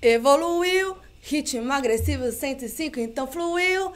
Evoluiu, ritmo agressivo 105, então fluiu.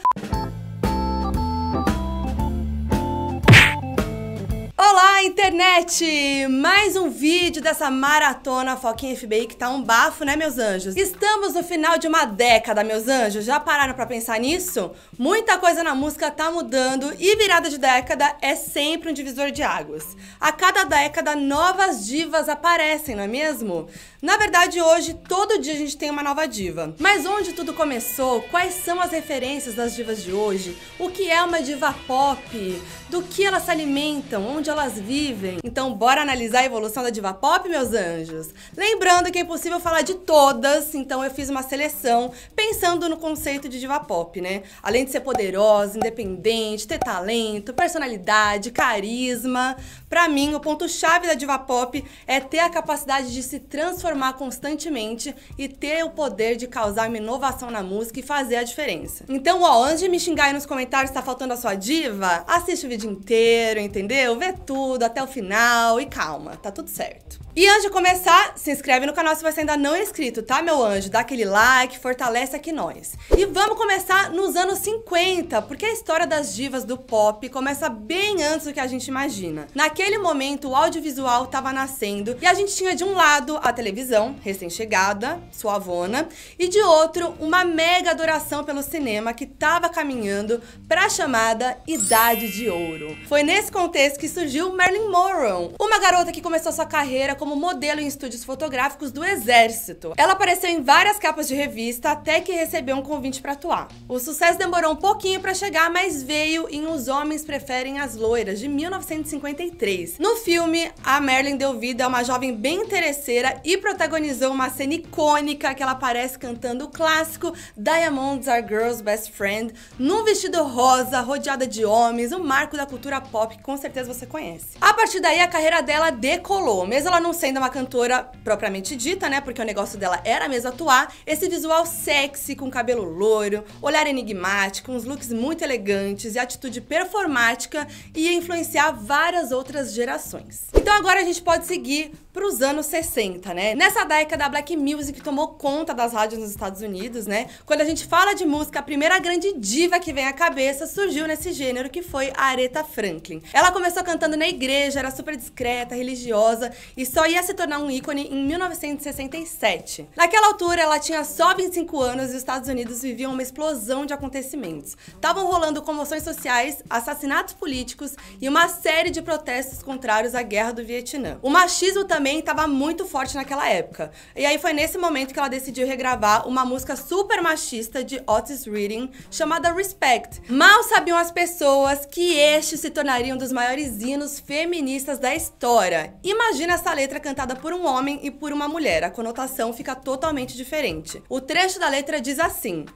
Olá, internet! Mais um vídeo dessa maratona Foquinha FBI que tá um bafo, né, meus anjos? Estamos no final de uma década, meus anjos. Já pararam pra pensar nisso? Muita coisa na música tá mudando e virada de década é sempre um divisor de águas. A cada década, novas divas aparecem, não é mesmo? Na verdade, hoje, todo dia a gente tem uma nova diva. Mas onde tudo começou? Quais são as referências das divas de hoje? O que é uma diva pop? Do que elas se alimentam? Onde elas vivem? Então, bora analisar a evolução da diva pop, meus anjos? Lembrando que é impossível falar de todas, então eu fiz uma seleção pensando no conceito de diva pop, né? Além de ser poderosa, independente, ter talento, personalidade, carisma, pra mim, o ponto-chave da diva pop é ter a capacidade de se transformar constantemente e ter o poder de causar uma inovação na música e fazer a diferença. Então, ó, antes de me xingar aí nos comentários se tá faltando a sua diva, assiste o vídeo inteiro, entendeu? Vê tudo até o final e calma, tá tudo certo. E antes de começar, se inscreve no canal se você ainda não é inscrito, tá, meu anjo? Dá aquele like, fortalece aqui nós. E vamos começar nos anos 50, porque a história das divas do pop começa bem antes do que a gente imagina. Naquele momento, o audiovisual tava nascendo e a gente tinha de um lado a televisão, recém-chegada, suavona, e de outro, uma mega adoração pelo cinema que tava caminhando pra chamada Idade de Ouro. Foi nesse contexto que surgiu Marilyn Monroe, uma garota que começou sua carreira como modelo em estúdios fotográficos do exército. Ela apareceu em várias capas de revista até que recebeu um convite para atuar. O sucesso demorou um pouquinho para chegar, mas veio em Os Homens Preferem as Loiras, de 1953. No filme, a Marilyn deu vida a uma jovem bem interesseira e protagonizou uma cena icônica que ela aparece cantando o clássico Diamonds Are Girls' Best Friend, num vestido rosa, rodeada de homens, um marco da cultura pop que com certeza você conhece. A partir daí, a carreira dela decolou. Mesmo ela não sendo uma cantora propriamente dita, né, porque o negócio dela era mesmo atuar, esse visual sexy, com cabelo loiro, olhar enigmático, uns looks muito elegantes e atitude performática ia influenciar várias outras gerações. Então agora a gente pode seguir para os anos 60, né? Nessa década, a Black Music tomou conta das rádios nos Estados Unidos, né? Quando a gente fala de música, a primeira grande diva que vem à cabeça surgiu nesse gênero, que foi a Aretha Franklin. Ela começou cantando na igreja, era super discreta, religiosa e só ia se tornar um ícone em 1967. Naquela altura, ela tinha só 25 anos e os Estados Unidos viviam uma explosão de acontecimentos. Estavam rolando comoções sociais, assassinatos políticos e uma série de protestos contrários à guerra do Vietnã. O machismo também estava muito forte naquela época. E aí foi nesse momento que ela decidiu regravar uma música super machista de Otis Redding, chamada Respect. Mal sabiam as pessoas que este se tornaria um dos maiores hinos feministas da história. Imagina essa letra cantada por um homem e por uma mulher. A conotação fica totalmente diferente. O trecho da letra diz assim: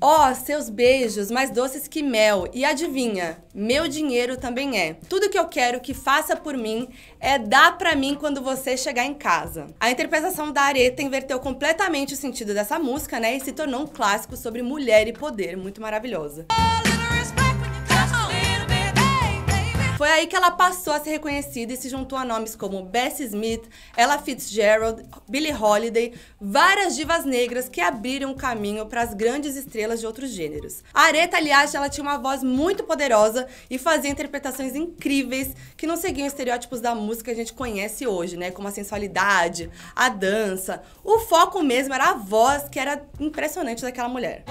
ó, seus beijos mais doces que mel, e adivinha, meu dinheiro também é. Tudo que eu quero que faça por mim é dar pra mim quando você chegar em casa. A interpretação da Aretha inverteu completamente o sentido dessa música, né, e se tornou um clássico sobre mulher e poder, muito maravilhosa. Foi aí que ela passou a ser reconhecida e se juntou a nomes como Bessie Smith, Ella Fitzgerald, Billie Holiday, várias divas negras que abriram o caminho para as grandes estrelas de outros gêneros. A Aretha, aliás, ela tinha uma voz muito poderosa e fazia interpretações incríveis que não seguiam estereótipos da música que a gente conhece hoje, né, como a sensualidade, a dança. O foco mesmo era a voz, que era impressionante daquela mulher.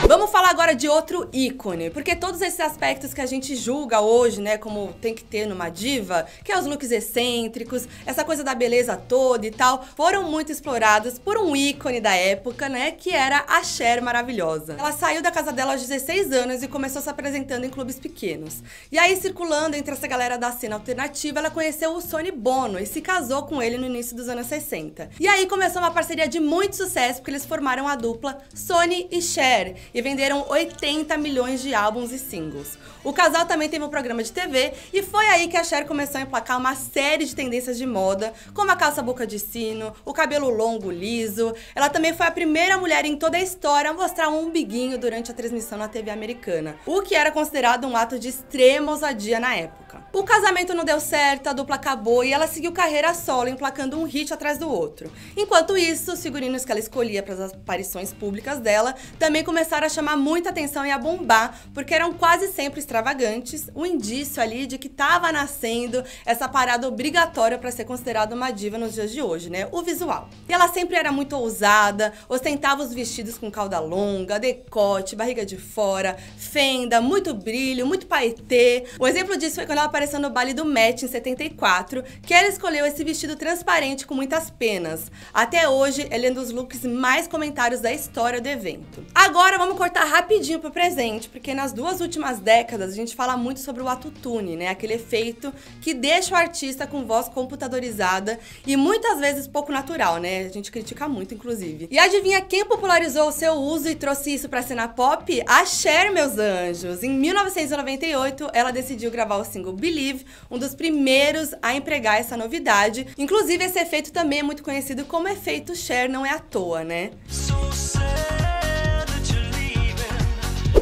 Vamos falar agora de outro ícone, porque todos esses aspectos que a gente julga hoje, né, como tem que ter numa diva, que é os looks excêntricos, essa coisa da beleza toda e tal, foram muito explorados por um ícone da época, né, que era a Cher maravilhosa. Ela saiu da casa dela aos 16 anos e começou se apresentando em clubes pequenos. E aí, circulando entre essa galera da cena alternativa, ela conheceu o Sonny Bono e se casou com ele no início dos anos 60. E aí começou uma parceria de muito sucesso, porque eles formaram a dupla Sonny e Cher, e venderam 80 milhões de álbuns e singles. O casal também teve um programa de TV e foi aí que a Cher começou a emplacar uma série de tendências de moda, como a calça boca de sino, o cabelo longo liso. Ela também foi a primeira mulher em toda a história a mostrar um umbiguinho durante a transmissão na TV americana, o que era considerado um ato de extrema ousadia na época. O casamento não deu certo, a dupla acabou e ela seguiu carreira solo, emplacando um hit atrás do outro. Enquanto isso, os figurinos que ela escolhia para as aparições públicas dela também começaram a chamar muita atenção e a bombar, porque eram quase sempre extravagantes, um indício ali de que estava nascendo essa parada obrigatória para ser considerada uma diva nos dias de hoje, né? O visual. E ela sempre era muito ousada, ostentava os vestidos com cauda longa, decote, barriga de fora, fenda, muito brilho, muito paetê. Um exemplo disso foi quando ela apareceu no baile do Met em 74, que ela escolheu esse vestido transparente com muitas penas. Até hoje, ele é um dos looks mais comentados da história do evento. Agora vamos cortar rapidinho pro presente, porque nas duas últimas décadas a gente fala muito sobre o autotune, né? Aquele efeito que deixa o artista com voz computadorizada e muitas vezes pouco natural, né? A gente critica muito, inclusive. E adivinha quem popularizou o seu uso e trouxe isso pra cena pop? A Cher, meus anjos! Em 1998, ela decidiu gravar o single Believe, um dos primeiros a empregar essa novidade. Inclusive, esse efeito também é muito conhecido como efeito Cher, não é à toa, né?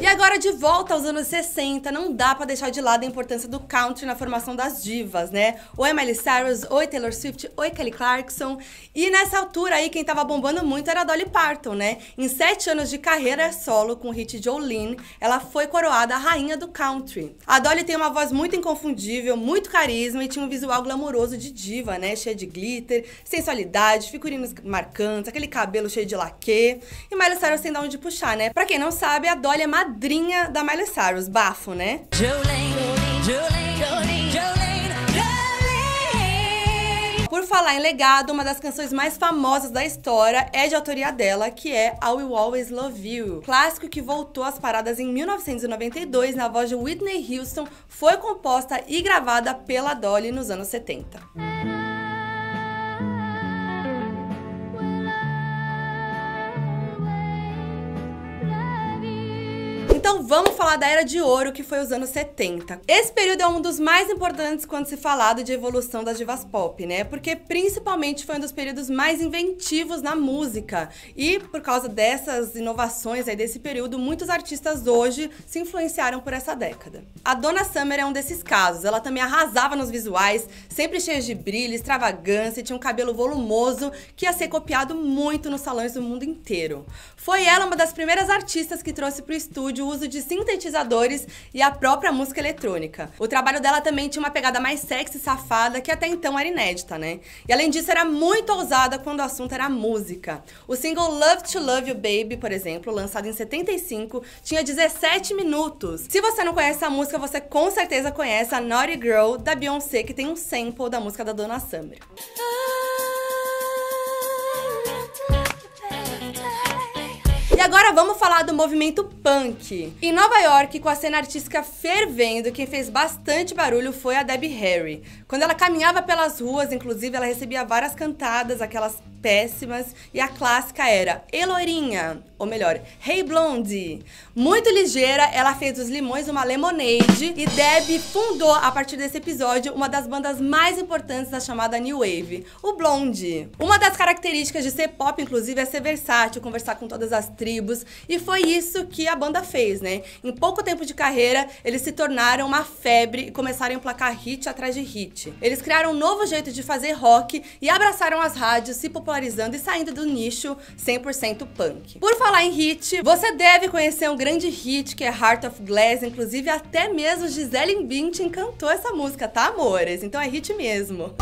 E agora, de volta aos anos 60, não dá pra deixar de lado a importância do country na formação das divas, né? Oi Miley Cyrus, oi Taylor Swift, oi Kelly Clarkson. E nessa altura aí, quem tava bombando muito era a Dolly Parton, né? Em 7 anos de carreira solo com o hit Jolene, ela foi coroada a rainha do country. A Dolly tem uma voz muito inconfundível, muito carisma e tinha um visual glamouroso de diva, né? Cheia de glitter, sensualidade, figurinos marcantes, aquele cabelo cheio de laquê. E Miley Cyrus tem de onde puxar, né? Pra quem não sabe, a Dolly é madrinha da Miley Cyrus, bafo, né? Por falar em legado, uma das canções mais famosas da história é de autoria dela, que é I Will Always Love You. Clássico que voltou às paradas em 1992 na voz de Whitney Houston, foi composta e gravada pela Dolly nos anos 70. Então vamos falar da Era de Ouro, que foi os anos 70. Esse período é um dos mais importantes quando se fala de evolução das divas pop, né? Porque principalmente foi um dos períodos mais inventivos na música. E por causa dessas inovações aí desse período, muitos artistas hoje se influenciaram por essa década. A Donna Summer é um desses casos. Ela também arrasava nos visuais, sempre cheia de brilho, extravagância, e tinha um cabelo volumoso que ia ser copiado muito nos salões do mundo inteiro. Foi ela uma das primeiras artistas que trouxe para o estúdio o uso de sintetizadores e a própria música eletrônica. O trabalho dela também tinha uma pegada mais sexy e safada, que até então era inédita, né? E além disso, era muito ousada quando o assunto era música. O single Love to Love You Baby, por exemplo, lançado em 75, tinha 17 minutos. Se você não conhece a música, você com certeza conhece a Naughty Girl, da Beyoncé, que tem um sample da música da Donna Summer. E agora vamos falar do movimento punk. Em Nova York, com a cena artística fervendo, quem fez bastante barulho foi a Debbie Harry. Quando ela caminhava pelas ruas, inclusive, ela recebia várias cantadas, aquelas péssimas, e a clássica era Ei Loirinha, ou melhor, Hey Blondie. Muito ligeira, ela fez dos limões uma lemonade, e Debbie fundou, a partir desse episódio, uma das bandas mais importantes da chamada New Wave, o Blondie. Uma das características de ser pop, inclusive, é ser versátil, conversar com todas as tribos, e foi isso que a banda fez, né? Em pouco tempo de carreira, eles se tornaram uma febre e começaram a emplacar hit atrás de hit. Eles criaram um novo jeito de fazer rock e abraçaram as rádios, se popularizando e saindo do nicho 100% punk. Por falar em hit, você deve conhecer um grande hit que é Heart of Glass, inclusive até mesmo Gisele Bündchen cantou essa música, tá, amores? Então é hit mesmo.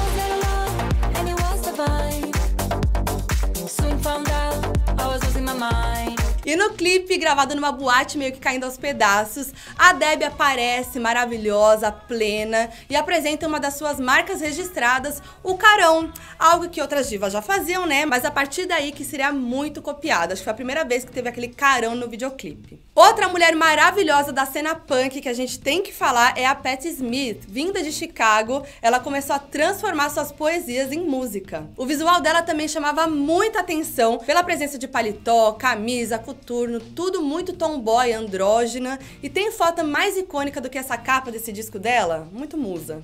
E no clipe, gravado numa boate meio que caindo aos pedaços, a Debbie aparece maravilhosa, plena, e apresenta uma das suas marcas registradas, o carão. Algo que outras divas já faziam, né? Mas a partir daí que seria muito copiado. Acho que foi a primeira vez que teve aquele carão no videoclipe. Outra mulher maravilhosa da cena punk que a gente tem que falar é a Patti Smith. Vinda de Chicago, ela começou a transformar suas poesias em música. O visual dela também chamava muita atenção pela presença de paletó, camisa, coturno, tudo muito tomboy, andrógena. E tem foto mais icônica do que essa capa desse disco dela? Muito musa.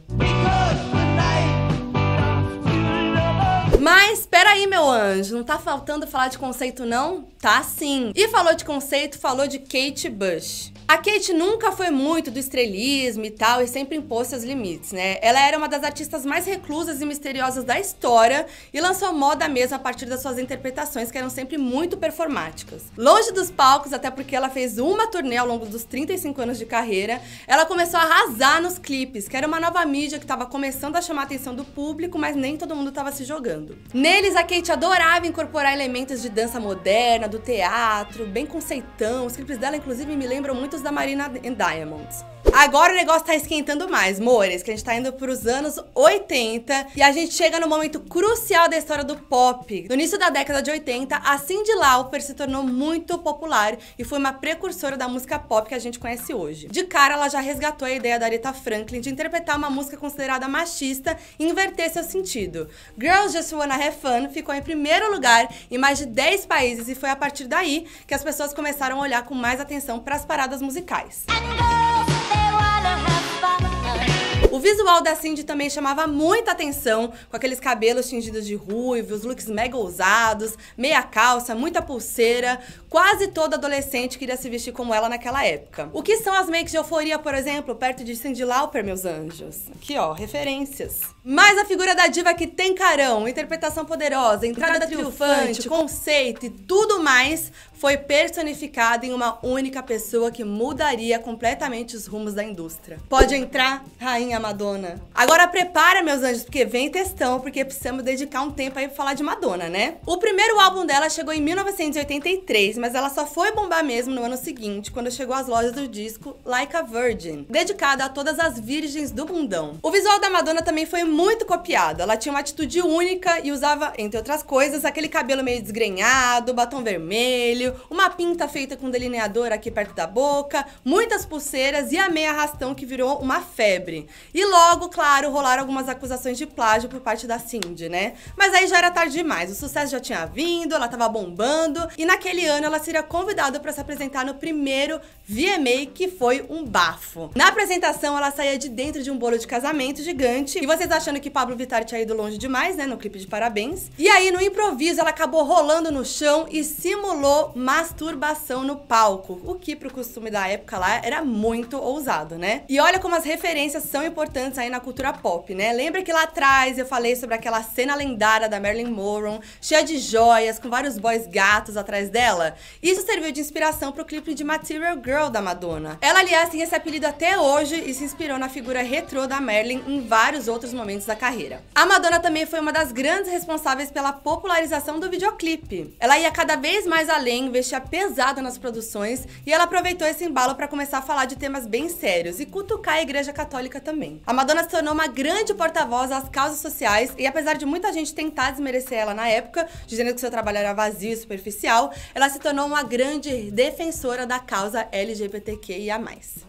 Mas, peraí, meu anjo, não tá faltando falar de conceito, não? Tá sim. E falou de conceito, falou de Kate Bush. A Kate nunca foi muito do estrelismo e tal, e sempre impôs seus limites, né? Ela era uma das artistas mais reclusas e misteriosas da história e lançou moda mesmo a partir das suas interpretações, que eram sempre muito performáticas. Longe dos palcos, até porque ela fez uma turnê ao longo dos 35 anos de carreira, ela começou a arrasar nos clipes, que era uma nova mídia que estava começando a chamar a atenção do público, mas nem todo mundo estava se jogando. Neles, a Kate adorava incorporar elementos de dança moderna, do teatro, bem conceitão. Os clipes dela, inclusive, me lembram muito da Marina and Diamonds. Agora o negócio tá esquentando mais, mores, que a gente tá indo pros anos 80 e a gente chega no momento crucial da história do pop. No início da década de 80, a Cyndi Lauper se tornou muito popular e foi uma precursora da música pop que a gente conhece hoje. De cara, ela já resgatou a ideia da Aretha Franklin de interpretar uma música considerada machista e inverter seu sentido. Girls Just Wanna Have Fun ficou em primeiro lugar em mais de 10 países e foi a partir daí que as pessoas começaram a olhar com mais atenção para as paradas musicais. O visual da Cyndi também chamava muita atenção, com aqueles cabelos tingidos de ruivo, os looks mega ousados, meia calça, muita pulseira. Quase todo adolescente queria se vestir como ela naquela época. O que são as makes de euforia, por exemplo, perto de Cyndi Lauper, meus anjos? Aqui, ó, referências. Mas a figura da diva que tem carão, interpretação poderosa, entrada triunfante, conceito e tudo mais foi personificada em uma única pessoa que mudaria completamente os rumos da indústria. Pode entrar, Rainha Madonna. Agora prepara, meus anjos, porque vem textão, porque precisamos dedicar um tempo aí pra falar de Madonna, né? O primeiro álbum dela chegou em 1983, mas ela só foi bombar mesmo no ano seguinte, quando chegou às lojas do disco Like a Virgin, dedicada a todas as virgens do mundão. O visual da Madonna também foi muito copiado. Ela tinha uma atitude única e usava, entre outras coisas, aquele cabelo meio desgrenhado, batom vermelho, uma pinta feita com delineador aqui perto da boca, muitas pulseiras e a meia arrastão que virou uma febre. E logo, claro, rolaram algumas acusações de plágio por parte da Cyndi, né? Mas aí já era tarde demais, o sucesso já tinha vindo, ela tava bombando e naquele ano ela seria convidada para se apresentar no primeiro VMA, que foi um bafo. Na apresentação, ela saía de dentro de um bolo de casamento gigante e vocês achando que Pablo Vittar tinha ido longe demais, né, no clipe de Parabéns. E aí, no improviso, ela acabou rolando no chão e simulou masturbação no palco, o que pro costume da época lá era muito ousado, né? E olha como as referências são importantes aí na cultura pop, né? Lembra que lá atrás eu falei sobre aquela cena lendária da Marilyn Monroe, cheia de joias, com vários boys gatos atrás dela? Isso serviu de inspiração pro clipe de Material Girl da Madonna. Ela, aliás, tem esse apelido até hoje e se inspirou na figura retrô da Marilyn em vários outros momentos da carreira. A Madonna também foi uma das grandes responsáveis pela popularização do videoclipe. Ela ia cada vez mais além, investia pesado nas produções e ela aproveitou esse embalo para começar a falar de temas bem sérios e cutucar a Igreja Católica também. A Madonna se tornou uma grande porta-voz às causas sociais e apesar de muita gente tentar desmerecer ela na época, dizendo que seu trabalho era vazio e superficial, ela se tornou uma grande defensora da causa LGBTQIA+.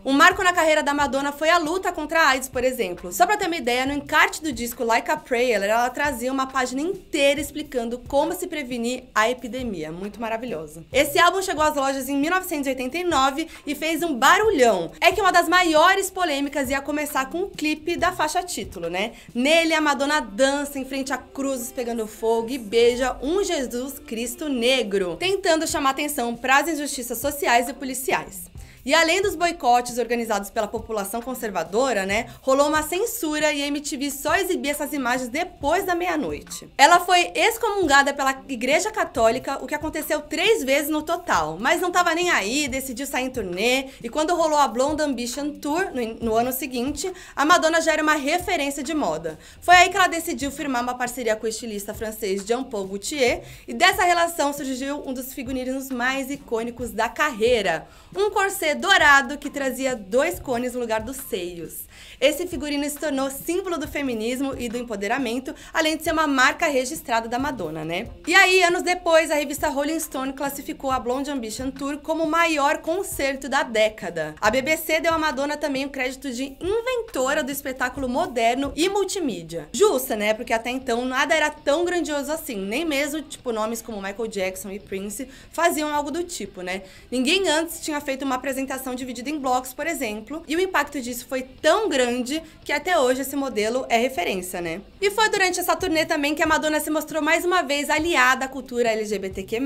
Um marco na carreira da Madonna foi a luta contra a AIDS, por exemplo. Só pra ter uma ideia, no encarte do disco Like a Prayer, ela trazia uma página inteira explicando como se prevenir a epidemia. Muito maravilhoso. Esse álbum chegou às lojas em 1989 e fez um barulhão. É que uma das maiores polêmicas ia começar com o clipe da faixa título, né? Nele, a Madonna dança em frente a cruzes pegando fogo e beija um Jesus Cristo negro, tentando chamar atenção para as injustiças sociais e policiais. E além dos boicotes organizados pela população conservadora, né, rolou uma censura e a MTV só exibia essas imagens depois da meia-noite. Ela foi excomungada pela Igreja Católica, o que aconteceu 3 vezes no total, mas não tava nem aí, decidiu sair em turnê, e quando rolou a Blonde Ambition Tour, no ano seguinte, a Madonna já era uma referência de moda. Foi aí que ela decidiu firmar uma parceria com o estilista francês Jean-Paul Gaultier, e dessa relação surgiu um dos figurinos mais icônicos da carreira, um corset dourado que trazia 2 cones no lugar dos seios. Esse figurino se tornou símbolo do feminismo e do empoderamento, além de ser uma marca registrada da Madonna, né? E aí, anos depois, a revista Rolling Stone classificou a Blonde Ambition Tour como o maior concerto da década. A BBC deu à Madonna também o crédito de inventora do espetáculo moderno e multimídia. Justa, né? Porque até então nada era tão grandioso assim, nem mesmo, tipo, nomes como Michael Jackson e Prince faziam algo do tipo, né? Ninguém antes tinha feito uma apresentação dividida em blocos, por exemplo, e o impacto disso foi tão tão grande que até hoje esse modelo é referência, né? E foi durante essa turnê também que a Madonna se mostrou mais uma vez aliada à cultura LGBTQ+,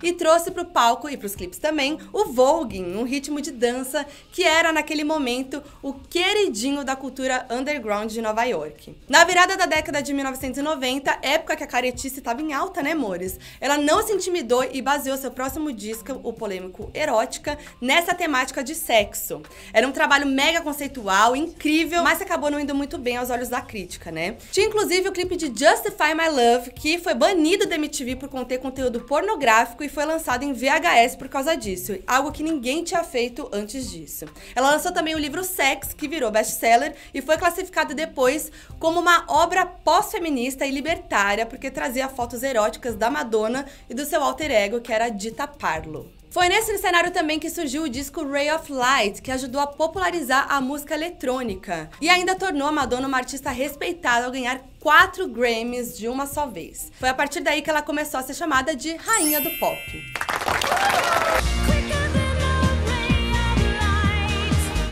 e trouxe pro palco e pros clipes também o voguing, um ritmo de dança que era naquele momento o queridinho da cultura underground de Nova York. Na virada da década de 1990, época que a caretice estava em alta, né, amores? Ela não se intimidou e baseou seu próximo disco, o polêmico Erótica, nessa temática de sexo. Era um trabalho mega conceitual, incrível, mas acabou não indo muito bem aos olhos da crítica, né? Tinha inclusive o clipe de Justify My Love, que foi banido da MTV por conter conteúdo pornográfico e foi lançado em VHS por causa disso, algo que ninguém tinha feito antes disso. Ela lançou também o livro Sex, que virou best-seller e foi classificado depois como uma obra pós-feminista e libertária, porque trazia fotos eróticas da Madonna e do seu alter ego, que era Dita Parlo. Foi nesse cenário também que surgiu o disco Ray of Light, que ajudou a popularizar a música eletrônica e ainda tornou a Madonna uma artista respeitada ao ganhar 4 Grammys de uma só vez. Foi a partir daí que ela começou a ser chamada de Rainha do Pop.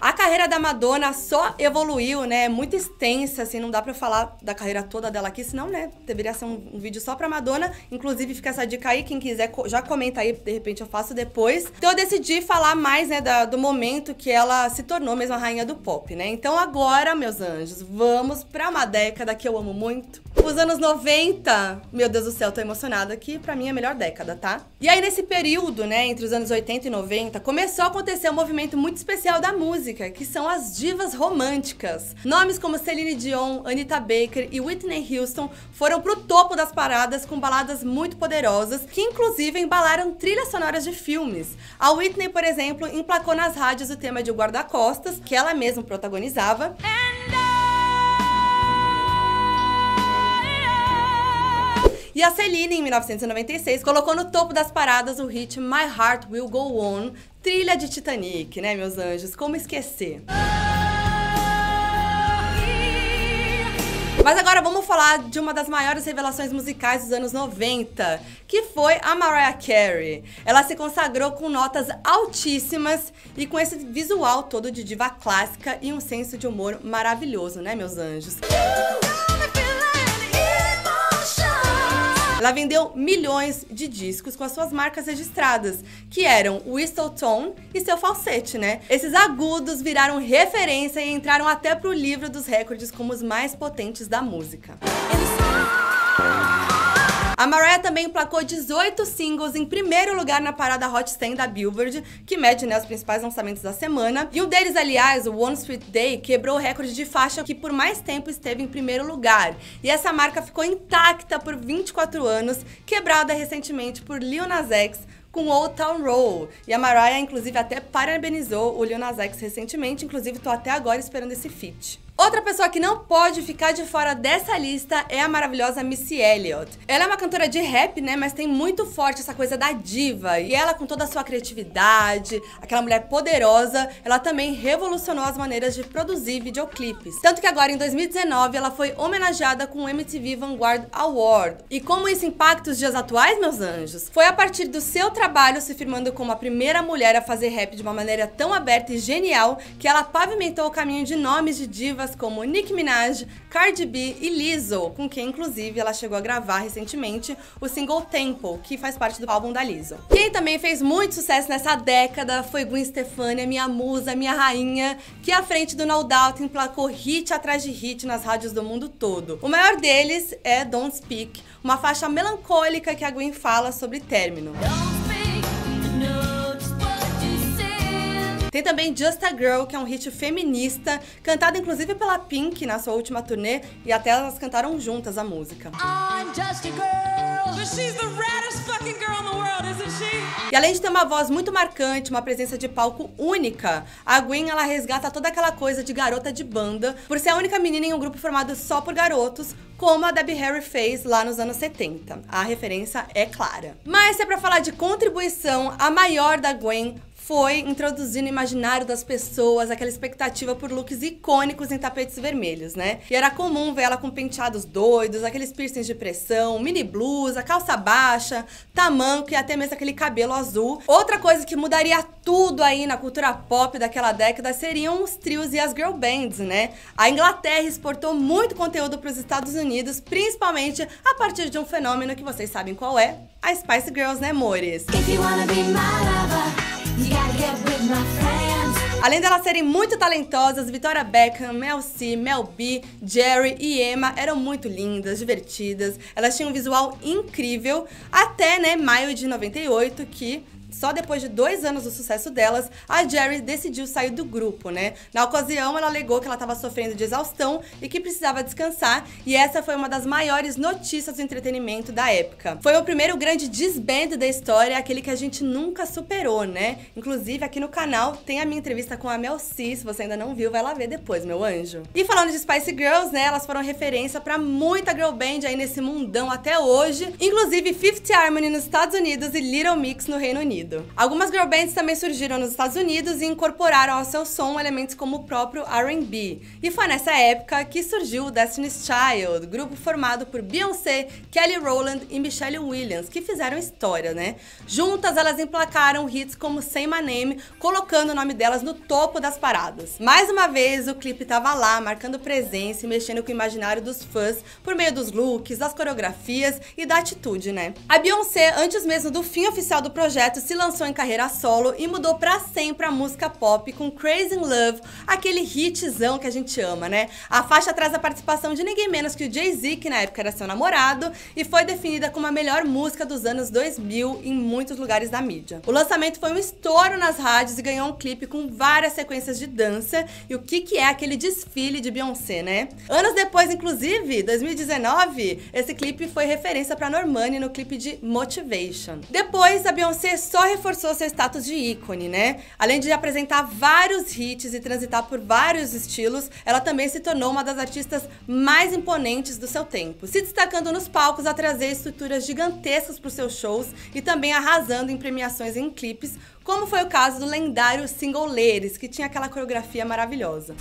A carreira da Madonna só evoluiu, né? Muito extensa, assim, não dá pra falar da carreira toda dela aqui, senão, né, deveria ser um vídeo só pra Madonna. Inclusive, fica essa dica aí, quem quiser já comenta aí, de repente eu faço depois. Então eu decidi falar mais, né, do momento que ela se tornou mesmo a rainha do pop, né? Então agora, meus anjos, vamos pra uma década que eu amo muito. Os anos 90, meu Deus do céu, tô emocionada aqui, pra mim é a melhor década, tá? E aí nesse período, né, entre os anos 80 e 90, começou a acontecer um movimento muito especial da música, que são as divas românticas. Nomes como Celine Dion, Anita Baker e Whitney Houston foram pro topo das paradas com baladas muito poderosas, que inclusive embalaram trilhas sonoras de filmes. A Whitney, por exemplo, emplacou nas rádios o tema de O Guarda-Costas, que ela mesma protagonizava. E a Celine, em 1996, colocou no topo das paradas o hit My Heart Will Go On, trilha de Titanic, né, meus anjos? Como esquecer? Mas agora vamos falar de uma das maiores revelações musicais dos anos 90, que foi a Mariah Carey. Ela se consagrou com notas altíssimas e com esse visual todo de diva clássica e um senso de humor maravilhoso, né, meus anjos? Ela vendeu milhões de discos com as suas marcas registradas, que eram o whistle tone e seu falsete, né? Esses agudos viraram referência e entraram até pro livro dos recordes como os mais potentes da música. A Mariah também emplacou 18 singles em primeiro lugar na parada Hot 100 da Billboard, que mede, né, os principais lançamentos da semana. E um deles, aliás, o One Sweet Day, quebrou o recorde de faixa que por mais tempo esteve em primeiro lugar. E essa marca ficou intacta por 24 anos, quebrada recentemente por Lil Nas X com Old Town Road. E a Mariah, inclusive, até parabenizou o Lil Nas X recentemente, inclusive tô até agora esperando esse feat. Outra pessoa que não pode ficar de fora dessa lista é a maravilhosa Missy Elliott. Ela é uma cantora de rap, né, mas tem muito forte essa coisa da diva. E ela, com toda a sua criatividade, aquela mulher poderosa, ela também revolucionou as maneiras de produzir videoclipes. Tanto que agora, em 2019, ela foi homenageada com o MTV Vanguard Award. E como isso impacta os dias atuais, meus anjos? Foi a partir do seu trabalho se firmando como a primeira mulher a fazer rap de uma maneira tão aberta e genial que ela pavimentou o caminho de nomes de divas como Nicki Minaj, Cardi B e Lizzo, com quem inclusive ela chegou a gravar recentemente o single Tempo, que faz parte do álbum da Lizzo. Quem também fez muito sucesso nessa década foi Gwen Stefani, minha musa, minha rainha, que à frente do No Doubt emplacou hit atrás de hit nas rádios do mundo todo. O maior deles é Don't Speak, uma faixa melancólica que a Gwen fala sobre término. Tem também Just a Girl, que é um hit feminista, cantado inclusive pela Pink na sua última turnê, e até elas cantaram juntas a música. E além de ter uma voz muito marcante, uma presença de palco única, a Gwen, ela resgata toda aquela coisa de garota de banda, por ser a única menina em um grupo formado só por garotos, como a Debbie Harry fez lá nos anos 70. A referência é clara. Mas se é pra falar de contribuição, a maior da Gwen foi introduzindo o imaginário das pessoas, aquela expectativa por looks icônicos em tapetes vermelhos, né? E era comum ver ela com penteados doidos, aqueles piercings de pressão, mini blusa, calça baixa, tamanco e até mesmo aquele cabelo azul. Outra coisa que mudaria tudo aí na cultura pop daquela década seriam os trios e as girl bands, né? A Inglaterra exportou muito conteúdo para os Estados Unidos, principalmente a partir de um fenômeno que vocês sabem qual é, a Spice Girls, né, amores? Além delas serem muito talentosas, Victoria Beckham, Mel C, Mel B, Jerry e Emma eram muito lindas, divertidas. Elas tinham um visual incrível, até, né, maio de 98, que só depois de 2 anos do sucesso delas, a Jerry decidiu sair do grupo, né? Na ocasião, ela alegou que ela estava sofrendo de exaustão e que precisava descansar, e essa foi uma das maiores notícias do entretenimento da época. Foi o primeiro grande disband da história, aquele que a gente nunca superou, né? Inclusive, aqui no canal tem a minha entrevista com a Mel C, se você ainda não viu, vai lá ver depois, meu anjo. E falando de Spice Girls, né, elas foram referência pra muita girl band aí nesse mundão até hoje, inclusive Fifth Harmony nos Estados Unidos e Little Mix no Reino Unido. Algumas girl bands também surgiram nos Estados Unidos e incorporaram ao seu som elementos como o próprio R&B. E foi nessa época que surgiu o Destiny's Child, grupo formado por Beyoncé, Kelly Rowland e Michelle Williams, que fizeram história, né? Juntas, elas emplacaram hits como Say My Name, colocando o nome delas no topo das paradas. Mais uma vez, o clipe tava lá, marcando presença e mexendo com o imaginário dos fãs por meio dos looks, das coreografias e da atitude, né? A Beyoncé, antes mesmo do fim oficial do projeto, se lançou em carreira solo e mudou pra sempre a música pop com Crazy in Love, aquele hitzão que a gente ama, né? A faixa traz a participação de ninguém menos que o Jay-Z, que na época era seu namorado, e foi definida como a melhor música dos anos 2000 em muitos lugares da mídia. O lançamento foi um estouro nas rádios e ganhou um clipe com várias sequências de dança, e o que é aquele desfile de Beyoncé, né? Anos depois, inclusive, 2019, esse clipe foi referência pra Normani no clipe de Motivation. Depois, a Beyoncé só reforçou seu status de ícone, né? Além de apresentar vários hits e transitar por vários estilos, ela também se tornou uma das artistas mais imponentes do seu tempo, se destacando nos palcos a trazer estruturas gigantescas para os seus shows e também arrasando em premiações e em clipes, como foi o caso do lendário Single Ladies, que tinha aquela coreografia maravilhosa.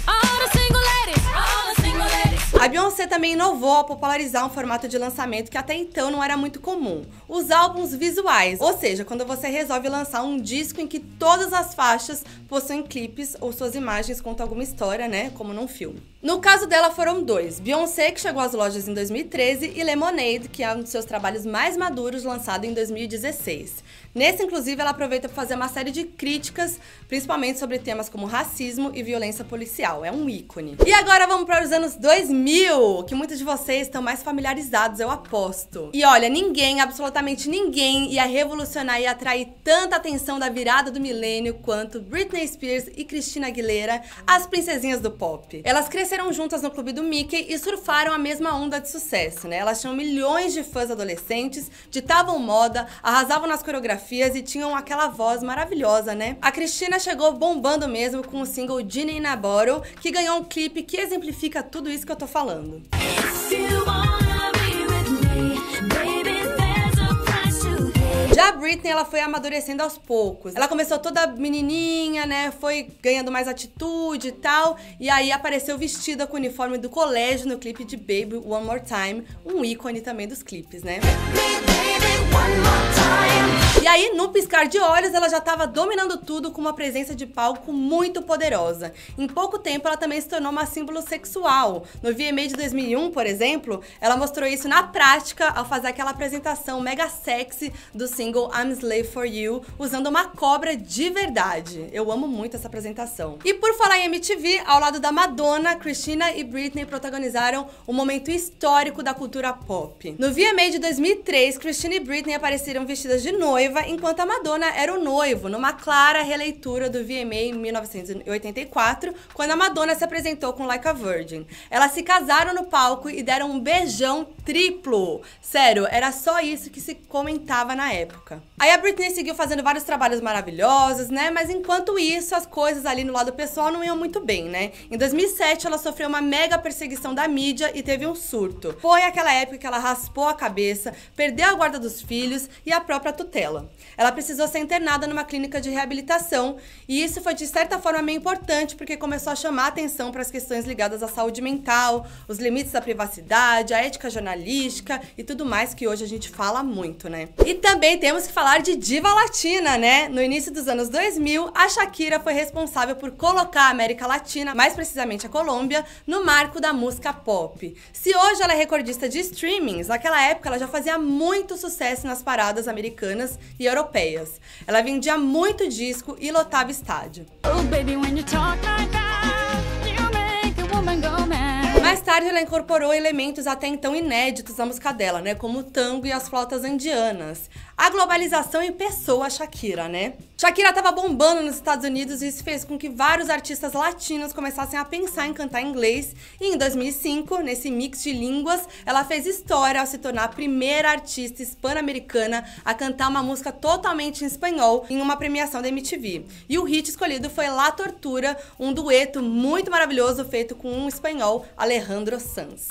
A Beyoncé também inovou ao popularizar um formato de lançamento que até então não era muito comum: os álbuns visuais, ou seja, quando você resolve lançar um disco em que todas as faixas possuem clipes ou suas imagens contam alguma história, né, como num filme. No caso dela foram 2, Beyoncé, que chegou às lojas em 2013, e Lemonade, que é um dos seus trabalhos mais maduros, lançado em 2016. Nesse, inclusive, ela aproveita para fazer uma série de críticas, principalmente sobre temas como racismo e violência policial. É um ícone. E agora vamos para os anos 2000, que muitos de vocês estão mais familiarizados, eu aposto. E olha, ninguém, absolutamente ninguém, ia revolucionar e atrair tanta atenção da virada do milênio quanto Britney Spears e Christina Aguilera, as princesinhas do pop. Elas cresceram juntas no clube do Mickey e surfaram a mesma onda de sucesso, né? Elas tinham milhões de fãs adolescentes, ditavam moda, arrasavam nas coreografias e tinham aquela voz maravilhosa, né? A Christina chegou bombando mesmo com o single Genie in a Bottle, que ganhou um clipe que exemplifica tudo isso que eu tô falando. Já a Britney, ela foi amadurecendo aos poucos. Ela começou toda menininha, né? Foi ganhando mais atitude e tal. E aí apareceu vestida com o uniforme do colégio no clipe de Baby One More Time, um ícone também dos clipes, né? E aí, no piscar de olhos, ela já estava dominando tudo com uma presença de palco muito poderosa. Em pouco tempo, ela também se tornou uma símbolo sexual. No VMA de 2001, por exemplo, ela mostrou isso na prática ao fazer aquela apresentação mega sexy do single I'm Slave For You, usando uma cobra de verdade. Eu amo muito essa apresentação. E por falar em MTV, ao lado da Madonna, Christina e Britney protagonizaram um momento histórico da cultura pop. No VMA de 2003, Christina e Britney apareceram vestidas de noiva, enquanto a Madonna era o noivo, numa clara releitura do VMA em 1984, quando a Madonna se apresentou com Like a Virgin. Elas se casaram no palco e deram um beijão triplo. Sério, era só isso que se comentava na época. Aí a Britney seguiu fazendo vários trabalhos maravilhosos, né? Mas enquanto isso, as coisas ali no lado pessoal não iam muito bem, né? Em 2007, ela sofreu uma mega perseguição da mídia e teve um surto. Foi aquela época que ela raspou a cabeça, perdeu a guarda dos os filhos e a própria tutela. Ela precisou ser internada numa clínica de reabilitação e isso foi de certa forma meio importante porque começou a chamar a atenção para as questões ligadas à saúde mental, os limites da privacidade, a ética jornalística e tudo mais que hoje a gente fala muito, né? E também temos que falar de diva latina, né? No início dos anos 2000, a Shakira foi responsável por colocar a América Latina, mais precisamente a Colômbia, no marco da música pop. Se hoje ela é recordista de streamings, naquela época ela já fazia muito sucesso nas paradas americanas e europeias. Ela vendia muito disco e lotava estádio. Oh, baby, when you talk like that, you make a woman go mad. Mais tarde ela incorporou elementos até então inéditos na música dela, né? Como o tango e as flautas indianas. A globalização em pessoa a Shakira, né? Shakira tava bombando nos Estados Unidos e isso fez com que vários artistas latinos começassem a pensar em cantar em inglês. E em 2005, nesse mix de línguas, ela fez história ao se tornar a primeira artista hispano-americana a cantar uma música totalmente em espanhol em uma premiação da MTV. E o hit escolhido foi La Tortura, um dueto muito maravilhoso feito com um espanhol, Alejandro Sanz.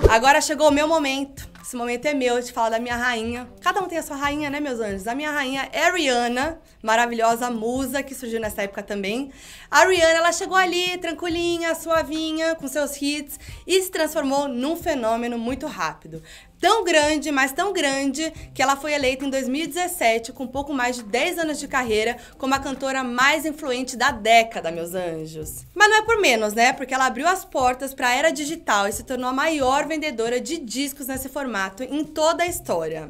Agora chegou o meu momento. Esse momento é meu de falar da minha rainha. Cada um tem a sua rainha, né, meus anjos? A minha rainha é a Rihanna, maravilhosa musa que surgiu nessa época também. A Rihanna, ela chegou ali, tranquilinha, suavinha, com seus hits e se transformou num fenômeno muito rápido. Tão grande, mas tão grande, que ela foi eleita em 2017, com pouco mais de 10 anos de carreira, como a cantora mais influente da década, meus anjos. Mas não é por menos, né? Porque ela abriu as portas para a era digital e se tornou a maior vendedora de discos nesse formato em toda a história.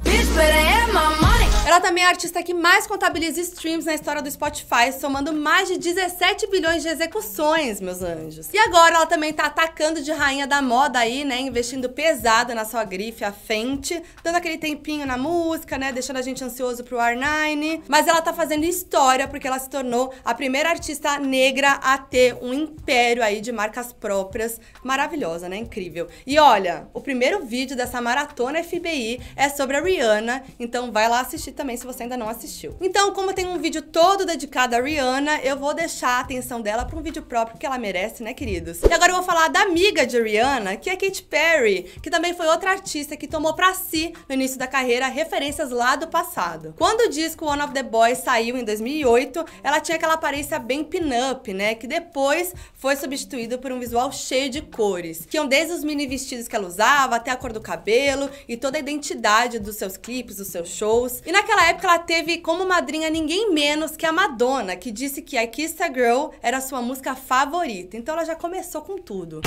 Ela também é a artista que mais contabiliza streams na história do Spotify, somando mais de 17 bilhões de execuções, meus anjos. E agora ela também tá atacando de rainha da moda aí, né? Investindo pesado na sua grife, a Fenty, dando aquele tempinho na música, né? Deixando a gente ansioso pro R9. Mas ela tá fazendo história porque ela se tornou a primeira artista negra a ter um império aí de marcas próprias. Maravilhosa, né? Incrível. E olha, o primeiro vídeo dessa maratona FBI é sobre a Rihanna, então vai lá assistir também se você ainda não assistiu. Então, como tem um vídeo todo dedicado a Rihanna, eu vou deixar a atenção dela para um vídeo próprio que ela merece, né, queridos? E agora eu vou falar da amiga de Rihanna, que é Katy Perry, que também foi outra artista que tomou pra si, no início da carreira, referências lá do passado. Quando o disco One of the Boys saiu em 2008, ela tinha aquela aparência bem pin-up, né, que depois foi substituído por um visual cheio de cores, que iam desde os mini vestidos que ela usava, até a cor do cabelo e toda a identidade dos seus clipes, dos seus shows. E naquela época ela teve como madrinha ninguém menos que a Madonna, que disse que I Kissed a Girl era a sua música favorita. Então ela já começou com tudo.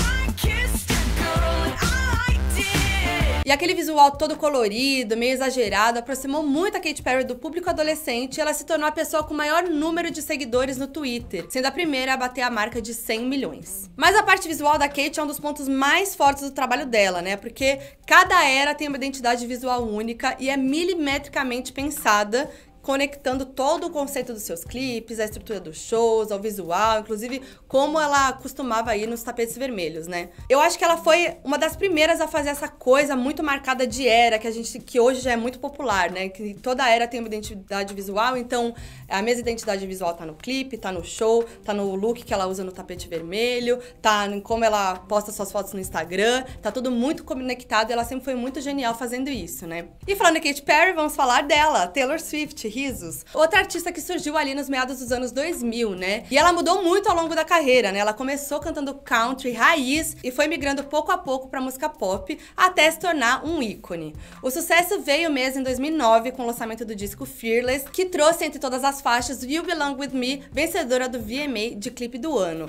E aquele visual todo colorido, meio exagerado, aproximou muito a Katy Perry do público adolescente e ela se tornou a pessoa com o maior número de seguidores no Twitter, sendo a primeira a bater a marca de 100 milhões. Mas a parte visual da Katy é um dos pontos mais fortes do trabalho dela, né? Porque cada era tem uma identidade visual única e é milimetricamente pensada, conectando todo o conceito dos seus clipes, a estrutura dos shows, ao visual, inclusive como ela costumava ir nos tapetes vermelhos, né? Eu acho que ela foi uma das primeiras a fazer essa coisa muito marcada de era, que hoje já é muito popular, né? Que toda era tem uma identidade visual, então a mesma identidade visual tá no clipe, tá no show, tá no look que ela usa no tapete vermelho, tá em como ela posta suas fotos no Instagram, tá tudo muito conectado e ela sempre foi muito genial fazendo isso, né? E falando em Katy Perry, vamos falar dela, Taylor Swift. Risos. Outra artista que surgiu ali nos meados dos anos 2000, né? E ela mudou muito ao longo da carreira, né? Ela começou cantando country raiz e foi migrando pouco a pouco pra música pop até se tornar um ícone. O sucesso veio mesmo em 2009 com o lançamento do disco Fearless, que trouxe entre todas as faixas You Belong With Me, vencedora do VMA de clipe do ano.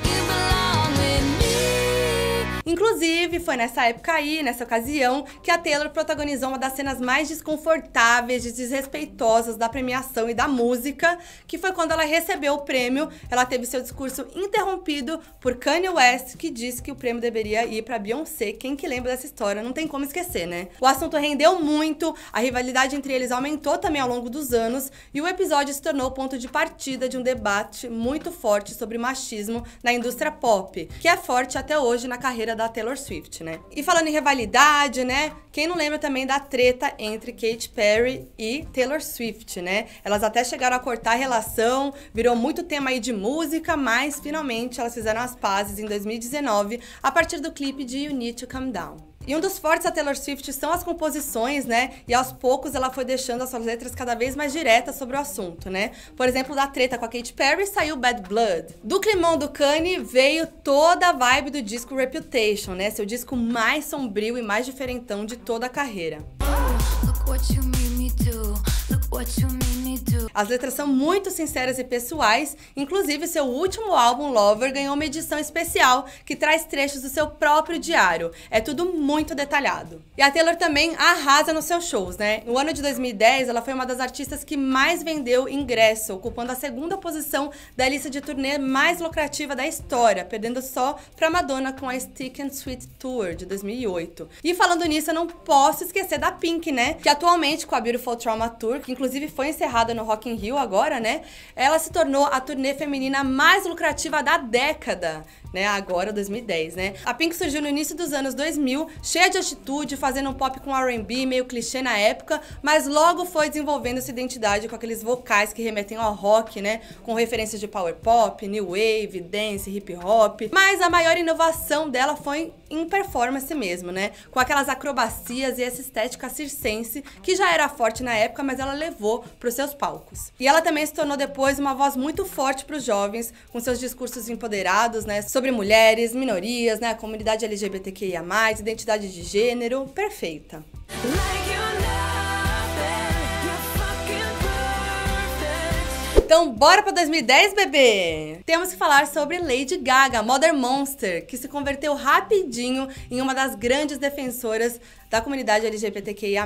Inclusive, foi nessa época aí, nessa ocasião, que a Taylor protagonizou uma das cenas mais desconfortáveis e desrespeitosas da premiação e da música, que foi quando ela recebeu o prêmio. Ela teve seu discurso interrompido por Kanye West, que disse que o prêmio deveria ir pra Beyoncé. Quem que lembra dessa história? Não tem como esquecer, né? O assunto rendeu muito, a rivalidade entre eles aumentou também ao longo dos anos, e o episódio se tornou ponto de partida de um debate muito forte sobre machismo na indústria pop, que é forte até hoje na carreira da da Taylor Swift, né? E falando em rivalidade, né? Quem não lembra também da treta entre Katy Perry e Taylor Swift, né? Elas até chegaram a cortar a relação, virou muito tema aí de música, mas finalmente elas fizeram as pazes em 2019 a partir do clipe de You Need to Calm Down. E um dos fortes da Taylor Swift são as composições, né? E aos poucos ela foi deixando as suas letras cada vez mais diretas sobre o assunto, né? Por exemplo, da treta com a Katy Perry saiu Bad Blood. Do climão do Kanye veio toda a vibe do disco Reputation, né? Seu disco mais sombrio e mais diferentão de toda a carreira. As letras são muito sinceras e pessoais, inclusive seu último álbum, Lover, ganhou uma edição especial que traz trechos do seu próprio diário. É tudo muito detalhado. E a Taylor também arrasa nos seus shows, né? No ano de 2010, ela foi uma das artistas que mais vendeu ingresso, ocupando a segunda posição da lista de turnê mais lucrativa da história, perdendo só pra Madonna com a Stick and Sweet Tour de 2008. E falando nisso, eu não posso esquecer da Pink, né? Que atualmente com a Beautiful Trauma Tour, que inclusive foi encerrada no Rock in Rio agora, né? Ela se tornou a turnê feminina mais lucrativa da década, né? Agora, 2010, né? A Pink surgiu no início dos anos 2000, cheia de atitude, fazendo um pop com R&B, meio clichê na época, mas logo foi desenvolvendo essa identidade com aqueles vocais que remetem ao rock, né? Com referências de power pop, new wave, dance, hip hop. Mas a maior inovação dela foi em performance mesmo, né? Com aquelas acrobacias e essa estética circense, que já era forte na época, mas ela levou para os seus palcos. E ela também se tornou depois uma voz muito forte para os jovens, com seus discursos empoderados, né? Sobre mulheres, minorias, né? A comunidade LGBTQIA+, identidade de gênero, perfeita. Então, bora pra 2010, bebê! Temos que falar sobre Lady Gaga, Mother Monster, que se converteu rapidinho em uma das grandes defensoras da comunidade LGBTQIA+,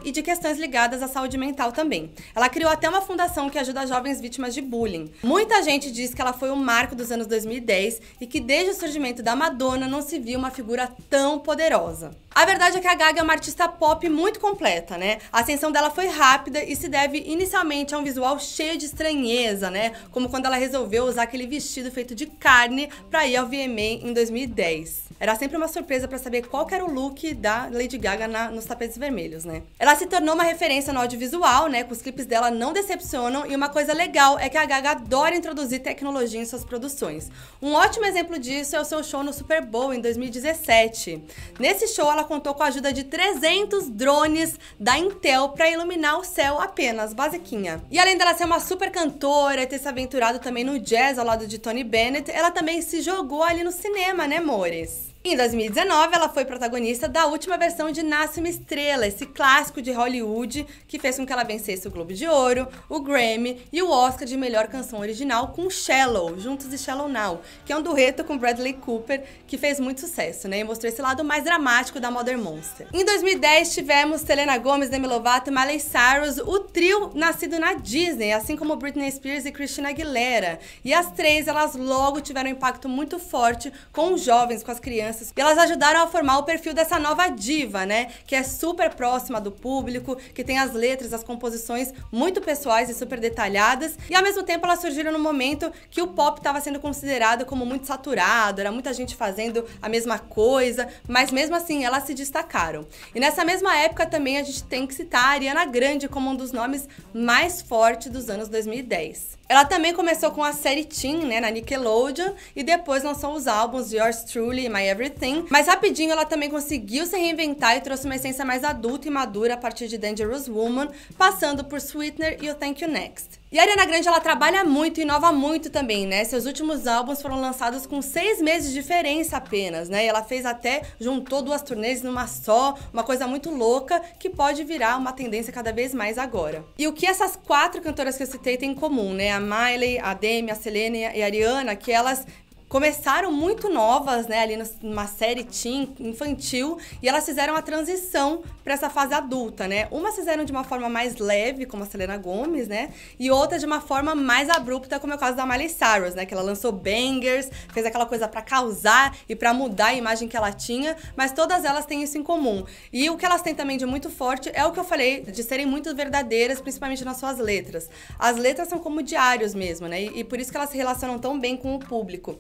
e de questões ligadas à saúde mental também. Ela criou até uma fundação que ajuda jovens vítimas de bullying. Muita gente diz que ela foi o marco dos anos 2010 e que desde o surgimento da Madonna não se viu uma figura tão poderosa. A verdade é que a Gaga é uma artista pop muito completa, né? A ascensão dela foi rápida e se deve inicialmente a um visual cheio de estranheza, né? Como quando ela resolveu usar aquele vestido feito de carne pra ir ao VMA em 2010. Era sempre uma surpresa pra saber qual que era o look da Lady Gaga nos tapetes vermelhos, né? Ela se tornou uma referência no audiovisual, né? Com os clipes dela não decepcionam, e uma coisa legal é que a Gaga adora introduzir tecnologia em suas produções. Um ótimo exemplo disso é o seu show no Super Bowl em 2017. Nesse show, ela contou com a ajuda de 300 drones da Intel para iluminar o céu apenas, basiquinha. E além dela ser uma super cantora e ter se aventurado também no jazz ao lado de Tony Bennett, ela também se jogou ali no cinema, né, amores? Em 2019, ela foi protagonista da última versão de Nasce uma Estrela, esse clássico de Hollywood que fez com que ela vencesse o Globo de Ouro, o Grammy e o Oscar de melhor canção original com Shallow, Juntos e Shallow Now, que é um dueto com Bradley Cooper que fez muito sucesso, né? E mostrou esse lado mais dramático da Mother Monster. Em 2010, tivemos Selena Gomez, Demi Lovato e Miley Cyrus, o trio nascido na Disney, assim como Britney Spears e Christina Aguilera. E as três, elas logo tiveram um impacto muito forte com os jovens, com as crianças. E elas ajudaram a formar o perfil dessa nova diva, né? Que é super próxima do público, que tem as letras, as composições muito pessoais e super detalhadas. E ao mesmo tempo elas surgiram no momento que o pop estava sendo considerado como muito saturado, era muita gente fazendo a mesma coisa, mas mesmo assim elas se destacaram. E nessa mesma época também a gente tem que citar a Ariana Grande como um dos nomes mais fortes dos anos 2010. Ela também começou com a série Teen, né, na Nickelodeon, e depois lançou os álbuns Yours Truly e My Everything, mas rapidinho ela também conseguiu se reinventar e trouxe uma essência mais adulta e madura a partir de Dangerous Woman, passando por Sweetener e o Thank You Next. E a Ariana Grande, ela trabalha muito e inova muito também, né? Seus últimos álbuns foram lançados com 6 meses de diferença apenas, né? E ela fez até, juntou 2 turnês numa só, uma coisa muito louca que pode virar uma tendência cada vez mais agora. E o que essas 4 cantoras que eu citei têm em comum, né? A Miley, a Demi, a Selena e a Ariana, que elas começaram muito novas, né, ali numa série teen, infantil, e elas fizeram a transição para essa fase adulta, né? Umas fizeram de uma forma mais leve, como a Selena Gomez, né? E outra de uma forma mais abrupta, como é o caso da Miley Cyrus, né? Que ela lançou bangers, fez aquela coisa para causar e para mudar a imagem que ela tinha, mas todas elas têm isso em comum. E o que elas têm também de muito forte é o que eu falei, de serem muito verdadeiras, principalmente nas suas letras. As letras são como diários mesmo, né? E por isso que elas se relacionam tão bem com o público.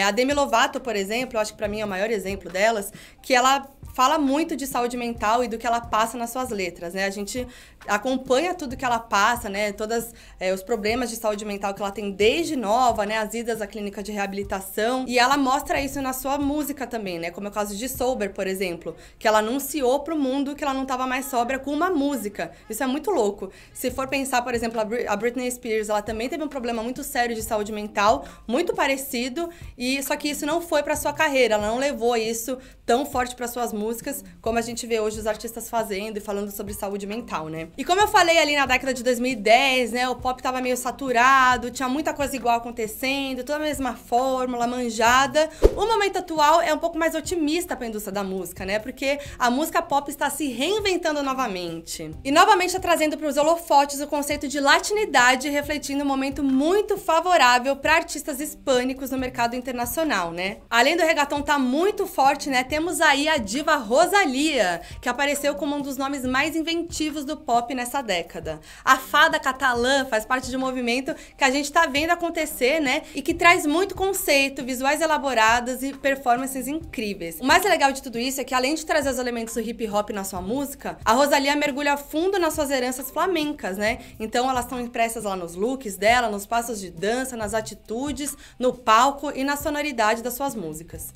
A Demi Lovato, por exemplo, eu acho que pra mim é o maior exemplo delas, que ela fala muito de saúde mental e do que ela passa nas suas letras, né? A gente acompanha tudo que ela passa, né? Todos os problemas de saúde mental que ela tem desde nova, né? As idas à clínica de reabilitação. E ela mostra isso na sua música também, né? Como é o caso de Sober, por exemplo, que ela anunciou pro mundo que ela não tava mais sóbria com uma música. Isso é muito louco. Se for pensar, por exemplo, a Britney Spears, ela também teve um problema muito sério de saúde mental, muito parecido, e só que isso não foi pra sua carreira, ela não levou isso tão forte para suas músicas, como a gente vê hoje os artistas fazendo e falando sobre saúde mental, né? E como eu falei ali na década de 2010, né, o pop tava meio saturado, tinha muita coisa igual acontecendo, toda a mesma fórmula, manjada. O momento atual é um pouco mais otimista para a indústria da música, né? Porque a música pop está se reinventando novamente. E novamente está trazendo para os holofotes o conceito de latinidade, refletindo um momento muito favorável para artistas hispânicos no mercado internacional, né? Além do reggaeton tá muito forte, né? Temos aí a diva Rosalía, que apareceu como um dos nomes mais inventivos do pop nessa década. A fada catalã faz parte de um movimento que a gente tá vendo acontecer, né? E que traz muito conceito, visuais elaborados e performances incríveis. O mais legal de tudo isso é que, além de trazer os elementos do hip hop na sua música, a Rosalía mergulha fundo nas suas heranças flamencas, né? Então elas estão impressas lá nos looks dela, nos passos de dança, nas atitudes, no palco e na sonoridade das suas músicas.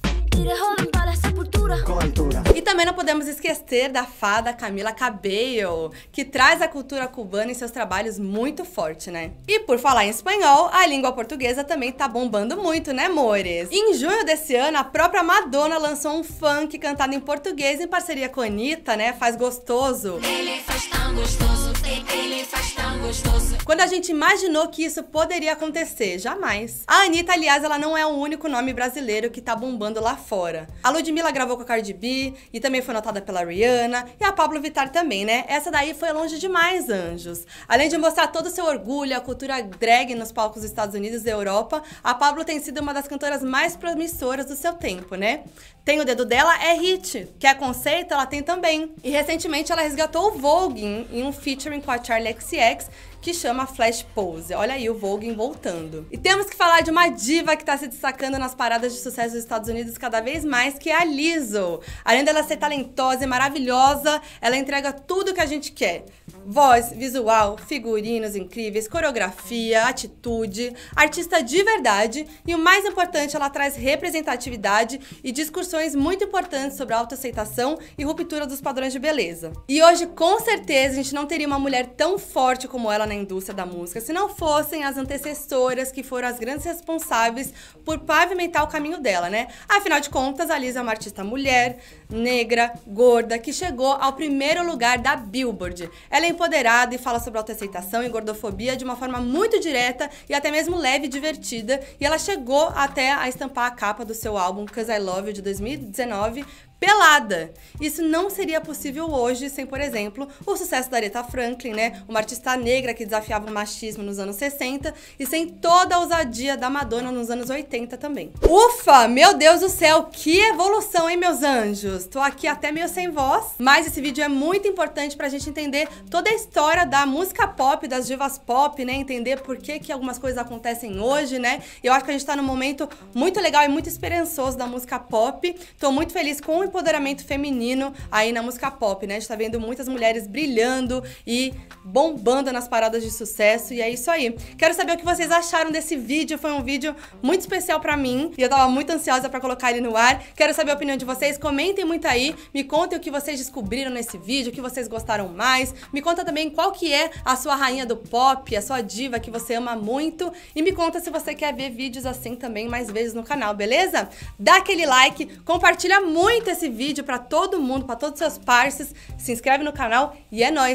E também não podemos esquecer da fada Camila Cabello, que traz a cultura cubana em seus trabalhos muito forte, né? E por falar em espanhol, a língua portuguesa também tá bombando muito, né, amores? Em junho desse ano, a própria Madonna lançou um funk cantado em português em parceria com a Anitta, né? Faz Gostoso. Ele faz tão gostoso, ele faz tão gostoso. Quando a gente imaginou que isso poderia acontecer? Jamais. A Anitta, aliás, ela não é o único nome brasileiro que tá bombando lá fora. A Ludmilla gravou com a Cardi B e também foi notada pela Rihanna, e a Pabllo Vittar também, né? Essa daí foi longe demais, anjos. Além de mostrar todo o seu orgulho, a cultura drag nos palcos dos Estados Unidos e da Europa, a Pabllo tem sido uma das cantoras mais promissoras do seu tempo, né? Tem o dedo dela, é hit. Quer conceito? Ela tem também. E recentemente ela resgatou o Vogue em um featuring com a Charli XCX, que chama Flash Pose. Olha aí o Vogue voltando. E temos que falar de uma diva que tá se destacando nas paradas de sucesso dos Estados Unidos cada vez mais, que é a Lizzo. Além dela ser talentosa e maravilhosa, ela entrega tudo que a gente quer. Voz, visual, figurinos incríveis, coreografia, atitude, artista de verdade e, o mais importante, ela traz representatividade e discussões muito importantes sobre a autoaceitação e ruptura dos padrões de beleza. E hoje, com certeza, a gente não teria uma mulher tão forte como ela na indústria da música se não fossem as antecessoras que foram as grandes responsáveis por pavimentar o caminho dela, né? Afinal de contas, a Lizzo é uma artista mulher, negra, gorda, que chegou ao primeiro lugar da Billboard. Ela é empoderada e fala sobre autoaceitação e gordofobia de uma forma muito direta e até mesmo leve e divertida, e ela chegou até a estampar a capa do seu álbum 'Cause I Love You de 2019 pelada. Isso não seria possível hoje sem, por exemplo, o sucesso da Aretha Franklin, né? Uma artista negra que desafiava o machismo nos anos 60 e sem toda a ousadia da Madonna nos anos 80 também. Ufa! Meu Deus do céu, que evolução, hein, meus anjos? Tô aqui até meio sem voz, mas esse vídeo é muito importante pra gente entender toda a história da música pop, das divas pop, né? Entender por que algumas coisas acontecem hoje, né? Eu acho que a gente tá num momento muito legal e muito esperançoso da música pop. Tô muito feliz com o empoderamento feminino aí na música pop, né? A gente tá vendo muitas mulheres brilhando e bombando nas paradas de sucesso, e é isso aí. Quero saber o que vocês acharam desse vídeo. Foi um vídeo muito especial pra mim e eu tava muito ansiosa pra colocar ele no ar. Quero saber a opinião de vocês, comentem muito aí, me contem o que vocês descobriram nesse vídeo, o que vocês gostaram mais, me conta também qual que é a sua rainha do pop, a sua diva que você ama muito, e me conta se você quer ver vídeos assim também mais vezes no canal, beleza? Dá aquele like, compartilha muito esse vídeo pra todo mundo, pra todos os seus parceiros, se inscreve no canal e é nóis!